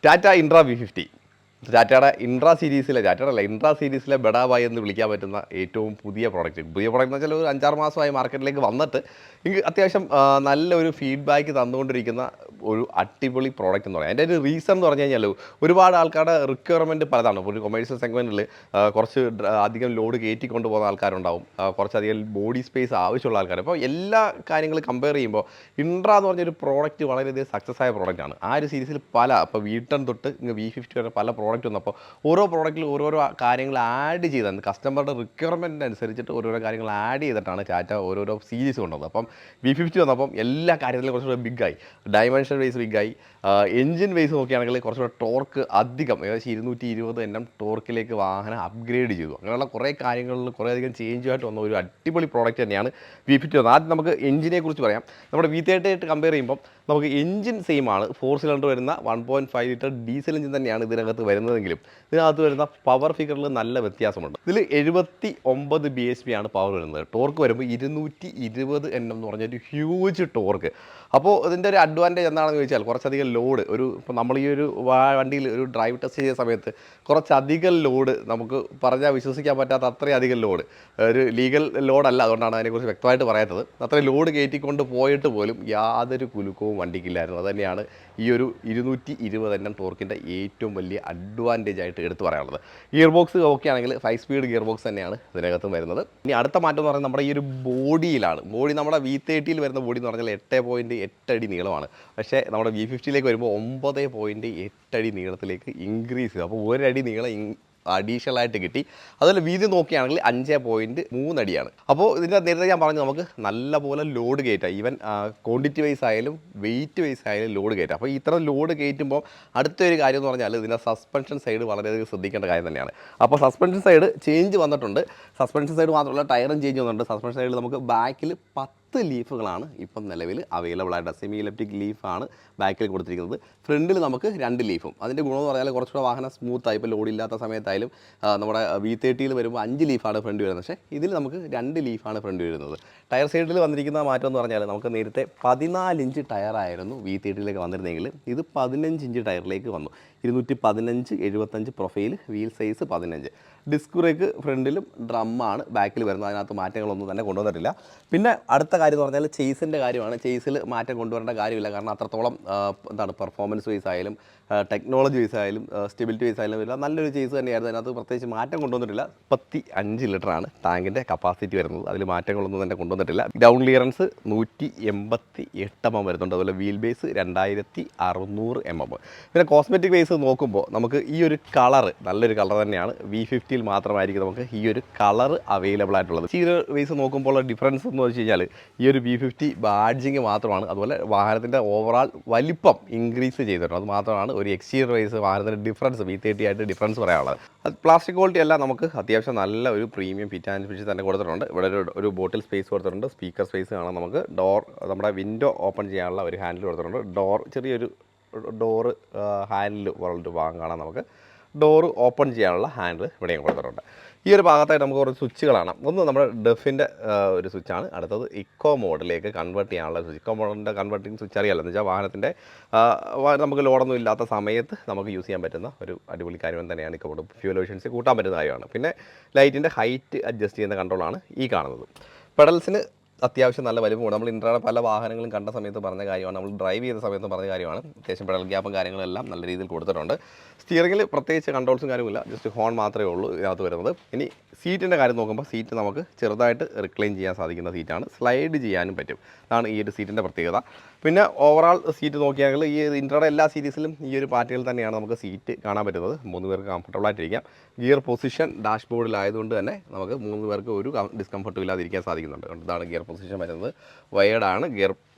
Tata intra V50 ടാറ്റയുടെ intra സീരീസിലെ ബെഡാബായി എന്ന് വിളിക്കാൻ പറ്റുന്ന ഏറ്റവും പുതിയ പ്രോഡക്റ്റ് എന്ന് വെച്ചാൽ ഒരു 5-6 മാസമായി മാർക്കറ്റിലേക്ക് വന്നിട്ട് എനിക്ക് അത്യാവശ്യം നല്ലൊരു ഫീഡ്ബാക്ക് തന്നുകൊണ്ടിരിക്കുന്ന ഒരു അടിപൊളി പ്രോഡക്റ്റ് എന്ന് പറയാം. അതിൻ്റെ ഒരു റീസൺ എന്ന് പറഞ്ഞു കഴിഞ്ഞാൽ ഒരുപാട് ആൾക്കാരുടെ റിക്വയർമെൻറ്റ് പലതാണ്. ഇപ്പോൾ ഒരു കൊമേഴ്ഷ്യൽ സെഗ്മെൻറ്റിൽ കുറച്ച് അധികം ലോഡ് കയറ്റിക്കൊണ്ട് പോകുന്ന ആൾക്കാരുണ്ടാവും, കുറച്ചധികം ബോഡി സ്പേസ് ആവശ്യമുള്ള ആൾക്കാർ. അപ്പോൾ എല്ലാ കാര്യങ്ങളും കമ്പയർ ചെയ്യുമ്പോൾ ഇൻട്രാ എന്ന് പറഞ്ഞൊരു പ്രോഡക്റ്റ് വളരെയധികം സക്സസ് ആയ പ്രോഡക്റ്റാണ്. ആ ഒരു സീരീസിൽ ഇപ്പോൾ V10 തൊട്ട് V50 വരെ പല പ്രോഡക്റ്റ് വന്നപ്പോൾ ഓരോ പ്രോഡക്റ്റിൽ ഓരോരോ കാര്യങ്ങൾ ആഡ് ചെയ്താണ് കസ്റ്റമറുടെ റിക്വയർമെൻറ്റിന് അനുസരിച്ചിട്ട് ഓരോരോ കാര്യങ്ങൾ ആഡ് ചെയ്തിട്ടാണ് ടാറ്റ ഓരോരോ സീരീസ് കൊണ്ടുവന്നത്. അപ്പം V50 വന്നപ്പം എല്ലാ കാര്യത്തിലും കുറച്ചുകൂടെ ബിഗായി, ഡയമെൻഷൻ വൈസ് ബിഗായി, എൻജിൻ വൈസ് നോക്കുകയാണെങ്കിൽ കുറച്ചുകൂടെ ടോർക്ക് അധികം, ഏകദേശം 220 Nm ടോർക്കിലേക്ക് വാഹനം അപ്ഗ്രേഡ് ചെയ്തു. അങ്ങനെയുള്ള കുറേ കാര്യങ്ങളിൽ കുറേയധികം ചേഞ്ചായിട്ട് വന്ന ഒരു അടിപൊളി പ്രോഡക്റ്റ് തന്നെയാണ് V50 വന്നത്. ആദ്യം നമുക്ക് എഞ്ചിനെ കുറിച്ച് പറയാം. നമ്മുടെ V30 ആയിട്ട് കമ്പയർ ചെയ്യുമ്പോൾ നമുക്ക് എഞ്ചിൻ സെയിം ആണ്. 4 സിലിണ്ടർ വരുന്ന 1.5 ലിറ്റർ ഡീസൽ എഞ്ചിൻ തന്നെയാണ് ഇതിനകത്ത് വരുന്നതെങ്കിലും ഇതിനകത്ത് വരുന്ന പവർ ഫിഗറിൽ നല്ല വ്യത്യാസമുണ്ട്. ഇതിൽ 79 bhp ആണ് പവർ വരുന്നത്. ടോർക്ക് വരുമ്പോൾ 220 Nm എന്ന് പറഞ്ഞൊരു ഹ്യൂജ് ടോർക്ക്. അപ്പോൾ ഇതിൻ്റെ ഒരു അഡ്വാൻറ്റേജ് എന്താണെന്ന് ചോദിച്ചാൽ കുറച്ചധികം ലോഡ് ഇപ്പോൾ നമ്മൾ ഈ ഒരു വണ്ടിയിൽ ഒരു ഡ്രൈവ് ടെസ്റ്റ് ചെയ്ത സമയത്ത് കുറച്ചധികം ലോഡ് നമുക്ക് പറഞ്ഞാൽ വിശ്വസിക്കാൻ പറ്റാത്ത അത്രയധികം ലോഡ്, ഒരു ലീഗൽ ലോഡല്ല, അതുകൊണ്ടാണ് അതിനെക്കുറിച്ച് വ്യക്തമായിട്ട് പറയാത്തത്. അത്രയും ലോഡ് കയറ്റിക്കൊണ്ട് പോയിട്ട് പോലും യാതൊരു കുലുക്കവും വണ്ടിക്കില്ലായിരുന്നു. അത് തന്നെയാണ് ഈ ഒരു 220 Nm ടോർക്കിൻ്റെ ഏറ്റവും വലിയ അഡ്വാൻറ്റേജ് ആയിട്ട് എടുത്തു പറയാനുള്ളത്. ഗിയർ ബോക്സ് ഓക്കെ ആണെങ്കിൽ 5 സ്പീഡ് ഗിയർ ബോക്സ് തന്നെയാണ് ഇതിനകത്ത് വരുന്നത്. ഇനി അടുത്ത മാറ്റം എന്ന് പറയുന്നത് നമ്മുടെ ഈ ഒരു ബോഡിയിലാണ്. ബോഡി നമ്മുടെ V30 വരുന്ന ബോഡി എന്ന് പറഞ്ഞാൽ 8.8 അടി നീളമാണ്. പക്ഷേ നമ്മുടെ V50 വരുമ്പോൾ 9.8 അടി നീളത്തിലേക്ക് ഇൻക്രീസ് ചെയ്തു. അപ്പോൾ 1 അടി നീളം അഡീഷണൽ ആയിട്ട് കിട്ടി. അതുപോലെ വീതി നോക്കുകയാണെങ്കിൽ 5.3 അടിയാണ്. അപ്പോൾ ഇതിൻ്റെ നേരത്തെ ഞാൻ പറഞ്ഞു നമുക്ക് നല്ലപോലെ ലോഡ് കയറ്റാം. ഈവൻ ക്വാണ്ടിറ്റി വൈസ് ആയാലും വെയിറ്റ് വൈസ് ആയാലും ലോഡ് കയറ്റാം. അപ്പോൾ ഇത്ര ലോഡ് കയറ്റുമ്പോൾ അടുത്തൊരു കാര്യം എന്ന് പറഞ്ഞാൽ ഇതിൻ്റെ സസ്പെൻഷൻ സൈഡ് വളരെയധികം ശ്രദ്ധിക്കേണ്ട കാര്യം തന്നെയാണ്. അപ്പോൾ സസ്പെൻഷൻ സൈഡ് ചേഞ്ച് വന്നിട്ടുണ്ട്. സസ്പെൻഷൻ സൈഡ് മാത്രമല്ല ടയറും ചേഞ്ച് വന്നിട്ടുണ്ട്. സസ്പെൻഷൻ സൈഡിൽ നമുക്ക് ബാക്കിൽ 10 ലീഫുകളാണ് ഇപ്പം നിലവിൽ അവൈലബിൾ ആയിട്ട്. സെമി ഇലക്ട്രിക് ലീഫാണ് ബാക്കിൽ കൊടുത്തിരിക്കുന്നത്. ഫ്രണ്ടിൽ നമുക്ക് 2 ലീഫും. അതിൻ്റെ ഗുണമെന്ന് പറഞ്ഞാൽ കുറച്ചുകൂടെ വാഹനം സ്മൂത്തായി. ഇപ്പോൾ ലോഡില്ലാത്ത സമയത്തായാലും നമ്മുടെ V30 വരുമ്പോൾ 5 ലീഫാണ് ഫ്രണ്ട് വരുന്നത്. പക്ഷേ ഇതിൽ നമുക്ക് 2 ലീഫാണ് ഫ്രണ്ട് വരുന്നത്. ടയർ സൈഡിൽ വന്നിരിക്കുന്ന മാറ്റം എന്ന് പറഞ്ഞാൽ നമുക്ക് നേരത്തെ 14 ഇഞ്ച് ടയറായിരുന്നു V30 വന്നിരുന്നെങ്കിൽ ഇത് 15 ഇഞ്ച് ടയറിലേക്ക് വന്നു. 215 75 profile, wheel size 15. Disc brake ഫ്രണ്ടിലും ഡ്രമ്മാണ് ബാക്കിൽ വരുന്നത്. അതിനകത്ത് മാറ്റങ്ങളൊന്നും തന്നെ കൊണ്ടുവന്നിട്ടില്ല. പിന്നെ അടുത്ത കാര്യം എന്ന് പറഞ്ഞാൽ ചേസിൻ്റെ കാര്യമാണ്. ചേസിൽ മാറ്റം കൊണ്ടുവരേണ്ട കാര്യമില്ല. കാരണം അത്രത്തോളം പെർഫോമൻസ് വൈസ് ആയാലും ടെക്നോളജി വൈസ് ആയാലും സ്റ്റെബിലിറ്റി വൈസ് ആയാലും വരില്ല നല്ലൊരു ചേസ് തന്നെയായിരുന്നു. അതിനകത്ത് പ്രത്യേകിച്ച് മാറ്റം കൊണ്ടുവന്നിട്ടില്ല. 35 ലിറ്ററാണ് ടാങ്കിൻ്റെ കപ്പാസിറ്റി വരുന്നത്. അതിൽ മാറ്റങ്ങളൊന്നും തന്നെ കൊണ്ടുവന്നിട്ടില്ല. ഗ്രൗണ്ട് ക്ലിയറൻസ് 188 mm വരുന്നുണ്ട്. അതുപോലെ വീൽ ബേസ് 2600 mm. പിന്നെ കോസ്മെറ്റിക് വൈസ് നോക്കുമ്പോൾ നമുക്ക് ഈ ഒരു കളർ നല്ലൊരു കളർ തന്നെയാണ്. V50 മാത്രമായിരിക്കും നമുക്ക് ഈ ഒരു കളർ അവൈലബിൾ ആയിട്ടുള്ളത്. ഈ വൈസ് നോക്കുമ്പോൾ ഡിഫറൻസ് എന്ന് വെച്ച് കഴിഞ്ഞാൽ ഈ ഒരു V50 ബാഡ്ജിങ് മാത്രമാണ്. അതുപോലെ വാഹനത്തിൻ്റെ ഓവറാൾ വലിപ്പം ഇൻക്രീസ് ചെയ്തിട്ടുണ്ട്. അത് മാത്രമാണ് ഒരു എക്സ്റ്റീരിയർ വൈസ് വാഹനത്തിൻ്റെ ഡിഫറൻസ് V30 ആയിട്ട് ഡിഫറൻസ് പറയാനുള്ളത്. അത് പ്ലാസ്റ്റിക് ക്വാളിറ്റി അല്ല, നമുക്ക് അത്യാവശ്യം നല്ല ഒരു പ്രീമിയം ഫിറ്റ് ആൻഡ് ഫിനിഷ് തന്നെ കൊടുത്തിട്ടുണ്ട്. ഇവിടെ ഒരു ബോട്ടിൽ സ്പേസ് കൊടുത്തിട്ടുണ്ട്. സ്പീക്കർ സ്പേസ് കാണാം. നമുക്ക് ഡോർ നമ്മുടെ വിൻഡോ ഓപ്പൺ ചെയ്യാനുള്ള ഒരു ഹാൻഡിൽ കൊടുത്തിട്ടുണ്ട്. ചെറിയൊരു ഡോറ് ഹാൻഡിൽ പോലൊരു ഭാഗം കാണാം. നമുക്ക് ഡോറ് ഓപ്പൺ ചെയ്യാനുള്ള ഹാൻഡിൽ ഇവിടെയും കൊടുത്തിട്ടുണ്ട്. ഈ ഒരു ഭാഗത്തായിട്ട് നമുക്ക് കുറച്ച് സ്വിച്ചുകൾ കാണാം. ഒന്ന് നമ്മുടെ ഡെഫിൻ്റെ ഒരു സ്വിച്ചാണ്. അടുത്തത് ഇക്കോ മോഡിലേക്ക് കൺവേർട്ട് ചെയ്യാനുള്ള സ്വിച്ച്. ഇക്കോ മോഡിൻ്റെ കൺവേർട്ടിങ് സ്വിച്ച് അറിയാമല്ലോ. എന്ന് വെച്ചാൽ വാഹനത്തിൻ്റെ നമുക്ക് ലോഡൊന്നും ഇല്ലാത്ത സമയത്ത് നമുക്ക് യൂസ് ചെയ്യാൻ പറ്റുന്ന ഒരു അടിപൊളി കാര്യം തന്നെയാണ് ഇക്കോ മോഡ്. ഫ്യൂൽ എഫിഷ്യൻസി കൂട്ടാൻ പറ്റുന്ന കാര്യമാണ്. പിന്നെ ലൈറ്റിൻ്റെ ഹൈറ്റ് അഡ്ജസ്റ്റ് ചെയ്യുന്ന കൺട്രോളാണ് ഈ കാണുന്നത്. പെഡൽസിന് അത്യാവശ്യം നല്ല വലിപ്പമുണ്ട്. നമ്മൾ ഇൻട്രാടെ പല വാഹനങ്ങളും കണ്ട സമയത്ത് പറഞ്ഞ കാര്യമാണ്, നമ്മൾ ഡ്രൈവ് ചെയ്ത സമയത്ത് പറഞ്ഞ കാര്യമാണ്. അത്യാവശ്യം പെഡൽ ഗ്യാപ്പും കാര്യങ്ങളെല്ലാം നല്ല രീതിയിൽ കൊടുത്തിട്ടുണ്ട്. സ്റ്റിയറിംഗിൽ പ്രത്യേകിച്ച് കൺട്രോൾസും കാര്യമില്ല, ജസ്റ്റ് ഹോൺ മാത്രമേ ഉള്ളൂ ഇതിനകത്ത് വരുന്നത്. ഇനി സീറ്റിൻ്റെ കാര്യം നോക്കുമ്പോൾ സീറ്റ് നമുക്ക് ചെറുതായിട്ട് റിക്ലൈൻ ചെയ്യാൻ സാധിക്കുന്ന സീറ്റാണ്. സ്ലൈഡ് ചെയ്യാനും പറ്റും. അതാണ് ഈ ഒരു സീറ്റിൻ്റെ പ്രത്യേകത. പിന്നെ ഓവറാൾ സീറ്റ് നോക്കിയാണെങ്കിൽ ഈ ഇൻട്രാടെ എല്ലാ സീരീസിലും ഈ ഒരു പാർട്ടികൾ തന്നെയാണ് നമുക്ക് സീറ്റ് കാണാൻ പറ്റുന്നത്. 3 പേർക്ക് കംഫർട്ടബിൾ ആയിട്ടിരിക്കാം. ഗിയർ പൊസിഷൻ ഡാഷ്ബോർഡിലായതുകൊണ്ട് തന്നെ നമുക്ക് 3 പേർക്ക് ഒരു ഡിസ്കംഫർട്ടും ഇല്ലാതിരിക്കാൻ സാധിക്കുന്നുണ്ട്. ഇതാണ് ഗിയർ പൊസിഷൻ വരുന്നത്. വയേർഡാണ് ഗിയർ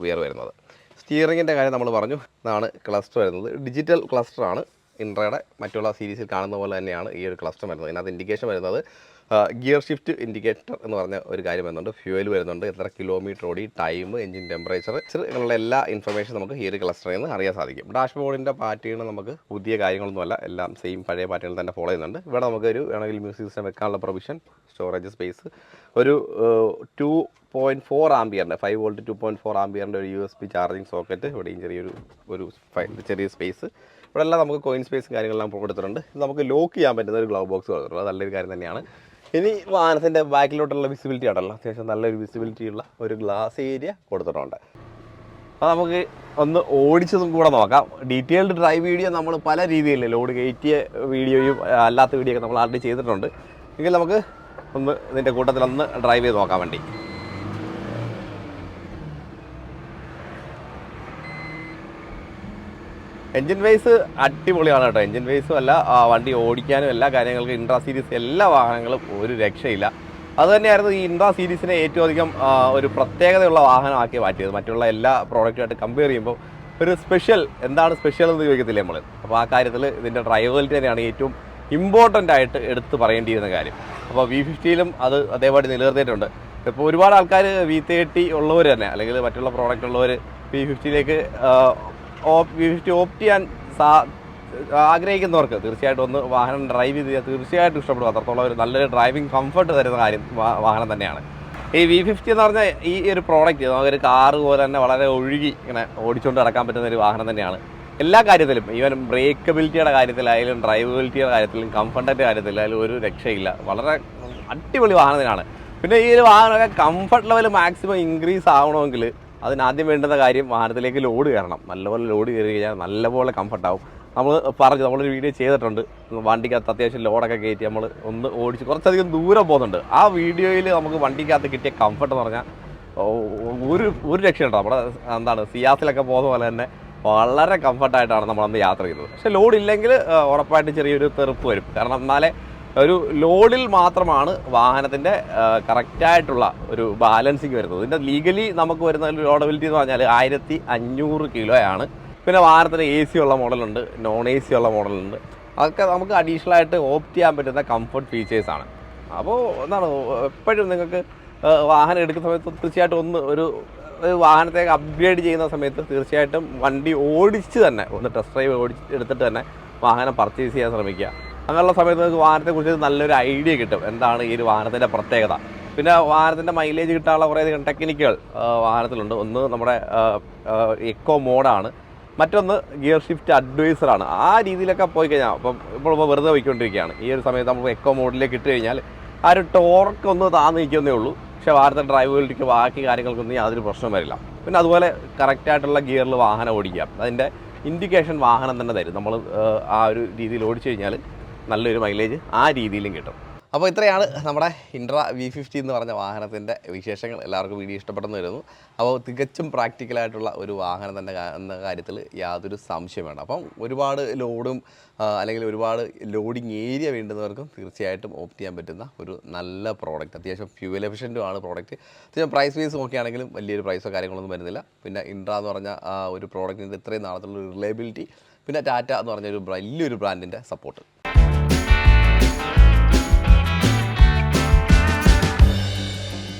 വരുന്നത്. സ്റ്റിയറിങ്ങിൻ്റെ കാര്യം നമ്മൾ പറഞ്ഞു. ഇതാണ് ക്ലസ്റ്റർ വരുന്നത്. ഡിജിറ്റൽ ക്ലസ്റ്ററാണ്. ഇൻട്രയുടെ മറ്റുള്ള സീരീസിൽ കാണുന്ന പോലെ തന്നെയാണ് ഈ ഒരു ക്ലസ്റ്റർ വരുന്നത്. ഇതിനകത്ത് ഇൻഡിക്കേഷൻ വരുന്നത് ഗിയർ ഷിഫ്റ്റ് ഇൻഡിക്കേറ്റർ എന്ന് പറഞ്ഞ ഒരു കാര്യം വരുന്നുണ്ട്. ഫ്യൂവൽ വരുന്നുണ്ട്, എത്ര കിലോമീറ്റർ ഓടി, ടൈം, എഞ്ചിൻ ടെമ്പറേച്ചർ, ഇങ്ങനെയുള്ള എല്ലാ ഇൻഫർമേഷൻ നമുക്ക് ഈ ഒരു ക്ലസ്റ്ററിൽ നിന്ന് അറിയാൻ സാധിക്കും. ഡാഷ്ബോർഡിൻ്റെ പാറ്റേൺ നമുക്ക് പുതിയ കാര്യങ്ങളൊന്നുമല്ല, എല്ലാം സെയിം പഴയ പാറ്റേൺ തന്നെ ഫോളോ ചെയ്യുന്നുണ്ട്. ഇവിടെ നമുക്ക് വേണമെങ്കിൽ മ്യൂസിക് സിസ്റ്റം വെക്കാനുള്ള പ്രൊവിഷൻ, സ്റ്റോറേജ് സ്പേസ്, ഒരു 2.4 ആംപിയറിൻ്റെ 5 വോൾട്ട് 2.4 ആംപിയറിൻ്റെ ഒരു USB ചാർജിങ് സോക്കറ്റ്, ഇവിടെയും ചെറിയ സ്പേസ്. ഇവിടെ എല്ലാം നമുക്ക് കോയിൻ സ്പേസും കാര്യങ്ങളെല്ലാം കൊടുത്തിട്ടുണ്ട്. നമുക്ക് ലോക്ക് ചെയ്യാൻ പറ്റുന്ന ഒരു ഗ്ലൗ ബോക്സ് കൊടുത്തിട്ടുണ്ട്. അത് നല്ലൊരു കാര്യം തന്നെയാണ്. ഇനി വാഹനത്തിൻ്റെ ബാക്കിലോട്ടുള്ള വിസിബിലിറ്റി ആണല്ലോ, അത്യാവശ്യം നല്ലൊരു വിസിബിലിറ്റി ഉള്ള ഒരു ഗ്ലാസ് ഏരിയ കൊടുത്തിട്ടുണ്ട്. അത് നമുക്ക് ഒന്ന് ഓടിച്ചതും കൂടെ നോക്കാം. ഡീറ്റെയിൽഡ് ഡ്രൈവ് വീഡിയോ നമ്മൾ പല രീതിയിൽ ലോഡ് കയറ്റിയ വീഡിയോയും അല്ലാത്ത വീഡിയോ ഒക്കെ നമ്മൾ ആൾറെഡി ചെയ്തിട്ടുണ്ട്. എങ്കിൽ നമുക്ക് ഒന്ന് ഇതിൻ്റെ കൂട്ടത്തിലൊന്ന് ഡ്രൈവ് ചെയ്ത് നോക്കാൻ വേണ്ടി. എൻജിൻ വൈസ് അടിപൊളിയാണ് കേട്ടോ. എൻജിൻ വൈസും അല്ല, വണ്ടി ഓടിക്കാനും എല്ലാ കാര്യങ്ങൾക്കും ഇൻട്രാ സീരീസ് എല്ലാ വാഹനങ്ങളും ഒരു രക്ഷയില്ല. അതുതന്നെയായിരുന്നു ഈ ഇൻട്രാ സീരീസിനെ ഏറ്റവും അധികം ഒരു പ്രത്യേകതയുള്ള വാഹനമാക്കി മാറ്റിയത്. മറ്റുള്ള എല്ലാ പ്രോഡക്റ്റുമായിട്ട് കമ്പയർ ചെയ്യുമ്പോൾ ഒരു സ്പെഷ്യൽ, എന്താണ് സ്പെഷ്യൽ എന്ന് ചോദിക്കത്തില്ലേ നമ്മൾ. അപ്പോൾ ആ കാര്യത്തിൽ ഇതിൻ്റെ ഡ്രൈവബിലിറ്റി തന്നെയാണ് ഏറ്റവും ഇമ്പോർട്ടൻ്റ് ആയിട്ട് എടുത്ത് പറയേണ്ടിയിരുന്ന കാര്യം. അപ്പോൾ V50യിലും അത് അതേപാട് നിലനിർത്തിയിട്ടുണ്ട്. ഇപ്പോൾ ഒരുപാട് ആൾക്കാർ V30 ഉള്ളവർ തന്നെ, അല്ലെങ്കിൽ മറ്റുള്ള പ്രോഡക്റ്റ് ഉള്ളവർ V50യിലേക്ക് V50 ഓപ്റ്റ് ചെയ്യാൻ ആഗ്രഹിക്കുന്നവർക്ക് തീർച്ചയായിട്ടും ഒന്ന് വാഹനം ഡ്രൈവ് ചെയ്ത് തീർച്ചയായിട്ടും ഇഷ്ടപ്പെടും. അത്രത്തോളം ഒരു നല്ലൊരു ഡ്രൈവിംഗ് കംഫർട്ട് തരുന്ന വാഹനം തന്നെയാണ് ഈ V50 എന്ന് പറഞ്ഞാൽ. ഈ ഒരു പ്രോഡക്റ്റ് നമുക്കൊരു കാറ് പോലെ തന്നെ വളരെ ഒഴുകി ഇങ്ങനെ ഓടിച്ചുകൊണ്ട് നടക്കാൻ പറ്റുന്ന ഒരു വാഹനം തന്നെയാണ് എല്ലാ കാര്യത്തിലും. ഈവൻ ബ്രേക്കബിലിറ്റിയുടെ കാര്യത്തിലായാലും ഡ്രൈവബിലിറ്റിയുടെ കാര്യത്തിലും കംഫർട്ടിൻ്റെ കാര്യത്തിലായാലും ഒരു രക്ഷയില്ല. വളരെ അടിപൊളി വാഹനം തന്നെയാണ്. പിന്നെ ഈ ഒരു വാഹനമൊക്കെ കംഫർട്ട് ലെവൽ മാക്സിമം ഇൻക്രീസ് ആവണമെങ്കിൽ അതിനാദ്യം വേണ്ടുന്ന കാര്യം വാഹനത്തിലേക്ക് ലോഡ് കയറണം. നല്ലപോലെ ലോഡ് കയറി കഴിഞ്ഞാൽ നല്ലപോലെ കംഫർട്ടാവും. നമ്മളൊരു വീഡിയോ ചെയ്തിട്ടുണ്ട്. വണ്ടിക്കകത്ത് അത്യാവശ്യം ലോഡൊക്കെ കയറ്റി നമ്മൾ ഒന്ന് ഓടിച്ച് കുറച്ചധികം ദൂരം പോകുന്നുണ്ട്. ആ വീഡിയോയിൽ നമുക്ക് വണ്ടിക്കകത്ത് കിട്ടിയ കംഫർട്ട് എന്ന് പറഞ്ഞാൽ ഒരു രക്ഷയുണ്ടോ. നമ്മുടെ സിയാസിലൊക്കെ പോകുന്ന പോലെ തന്നെ വളരെ കംഫർട്ടായിട്ടാണ് നമ്മളന്ന് യാത്ര ചെയ്തത്. പക്ഷേ ലോഡ് ഇല്ലെങ്കിൽ ഉറപ്പായിട്ട് ചെറിയൊരു തെറുപ്പ് വരും. കാരണം എന്നാലേ ഒരു ലോഡിൽ മാത്രമാണ് വാഹനത്തിൻ്റെ കറക്റ്റായിട്ടുള്ള ഒരു ബാലൻസിങ് വരുന്നത്. ഇതിൻ്റെ ലീഗലി നമുക്ക് വരുന്ന ഒരു ലോഡബിലിറ്റി എന്ന് പറഞ്ഞാൽ 1500 കിലോയാണ്. പിന്നെ വാഹനത്തിന് AC ഉള്ള മോഡലുണ്ട്, നോൺ AC ഉള്ള മോഡലുണ്ട്. അതൊക്കെ നമുക്ക് അഡീഷണൽ ആയിട്ട് ഓപ്റ്റ് ചെയ്യാൻ പറ്റുന്ന കംഫർട്ട് ഫീച്ചേഴ്സാണ്. അപ്പോൾ എന്താണ്, എപ്പോഴും നിങ്ങൾക്ക് വാഹനം എടുക്കുന്ന സമയത്ത് തീർച്ചയായിട്ടും ഒരു വാഹനത്തേക്ക് അപ്ഗ്രേഡ് ചെയ്യുന്ന സമയത്ത് തീർച്ചയായിട്ടും വണ്ടി ഓടിച്ച് തന്നെ ഒന്ന് ടെസ്റ്റ് ഡ്രൈവ് എടുത്തിട്ട് തന്നെ വാഹനം പർച്ചേസ് ചെയ്യാൻ ശ്രമിക്കുക. അങ്ങനെയുള്ള സമയത്ത് നിങ്ങൾക്ക് വാഹനത്തെക്കുറിച്ച് നല്ലൊരു ഐഡിയ കിട്ടും, എന്താണ് ഈ ഒരു വാഹനത്തിൻ്റെ പ്രത്യേകത. പിന്നെ വാഹനത്തിൻ്റെ മൈലേജ് കിട്ടാനുള്ള കുറേയധികം ടെക്നിക്കുകൾ വാഹനത്തിലുണ്ട്. ഒന്ന് നമ്മുടെ എക്കോ മോഡാണ്, മറ്റൊന്ന് ഗിയർ ഷിഫ്റ്റ് അഡ്വൈസറാണ്. ആ രീതിയിലൊക്കെ പോയി കഴിഞ്ഞാൽ ഇപ്പോൾ വെറുതെ പോയിക്കൊണ്ടിരിക്കുകയാണ്. ഈ ഒരു സമയത്ത് നമ്മൾ എക്കോ മോഡിലേക്ക് ഇട്ട് കഴിഞ്ഞാൽ ആ ഒരു ടോർക്ക് ഒന്ന് താന്ന് നിൽക്കുന്നേ ഉള്ളൂ. പക്ഷേ വാഹനത്തിൻ്റെ ഡ്രൈവബിലിറ്റിക്ക് ബാക്കി കാര്യങ്ങൾക്കൊന്നും യാതൊരു പ്രശ്നം വരില്ല. പിന്നെ അതുപോലെ കറക്റ്റായിട്ടുള്ള ഗിയറിൽ വാഹനം ഓടിക്കാം. അതിൻ്റെ ഇൻഡിക്കേഷൻ വാഹനം തന്നെ തരും. നമ്മൾ ആ ഒരു രീതിയിൽ ഓടിച്ചു കഴിഞ്ഞാൽ നല്ലൊരു മൈലേജ് ആ രീതിയിലും കിട്ടും. അപ്പോൾ ഇത്രയാണ് നമ്മുടെ ഇൻട്ര V50 എന്ന് പറഞ്ഞ വാഹനത്തിൻ്റെ വിശേഷങ്ങൾ. എല്ലാവർക്കും വീഡിയോ ഇഷ്ടപ്പെട്ടെന്ന് വരുന്നു. അപ്പോൾ തികച്ചും പ്രാക്ടിക്കലായിട്ടുള്ള ഒരു വാഹനം തന്നെ എന്ന കാര്യത്തിൽ യാതൊരു സംശയം വേണ്ട. അപ്പം ഒരുപാട് ലോഡും അല്ലെങ്കിൽ ഒരുപാട് ലോഡിങ് ഏരിയ വേണ്ടുന്നവർക്കും തീർച്ചയായിട്ടും ഓപ്റ്റ് ചെയ്യാൻ പറ്റുന്ന ഒരു നല്ല പ്രോഡക്റ്റ്. അത്യാവശ്യം ഫ്യൂവൽ എഫിഷ്യൻറ്റുമാണ് പ്രോഡക്റ്റ്. അത്യാവശ്യം പ്രൈസ് വൈസ് നോക്കുകയാണെങ്കിലും വലിയൊരു പ്രൈസോ കാര്യങ്ങളൊന്നും വരുന്നില്ല. പിന്നെ ഇൻട്ര എന്ന് പറഞ്ഞ ഒരു പ്രോഡക്റ്റിൻ്റെ ഇത്രയും നാളത്തുള്ള റിലയബിലിറ്റി, പിന്നെ ടാറ്റ എന്ന് പറഞ്ഞൊരു വലിയൊരു ബ്രാൻഡിൻ്റെ സപ്പോർട്ട്.